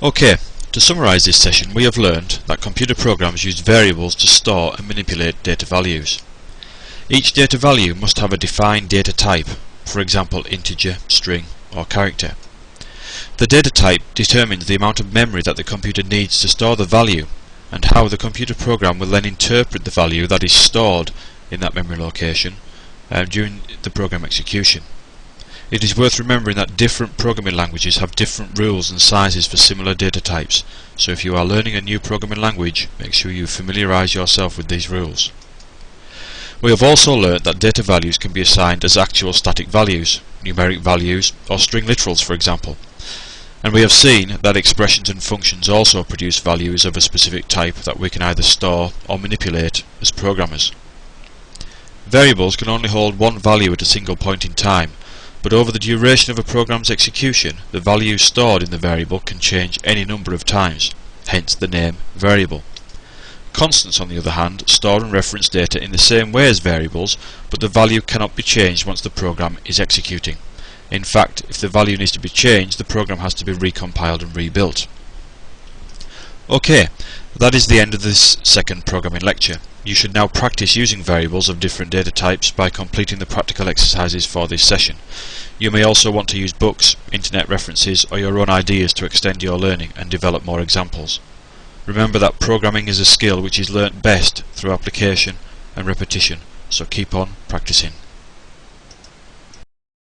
Okay, to summarise this session, we have learned that computer programs use variables to store and manipulate data values. Each data value must have a defined data type, for example integer, string or character. The data type determines the amount of memory that the computer needs to store the value and how the computer program will then interpret the value that is stored in that memory location during the program execution. It is worth remembering that different programming languages have different rules and sizes for similar data types, so if you are learning a new programming language, make sure you familiarise yourself with these rules. We have also learnt that data values can be assigned as actual static values, numeric values or string literals for example, and we have seen that expressions and functions also produce values of a specific type that we can either store or manipulate as programmers. Variables can only hold one value at a single point in time, but over the duration of a program's execution, the value stored in the variable can change any number of times, hence the name variable. Constants, on the other hand, store and reference data in the same way as variables, but the value cannot be changed once the program is executing. In fact, if the value needs to be changed, the program has to be recompiled and rebuilt. Okay, that is the end of this second programming lecture. You should now practice using variables of different data types by completing the practical exercises for this session. You may also want to use books, internet references or your own ideas to extend your learning and develop more examples. Remember that programming is a skill which is learnt best through application and repetition, so keep on practicing.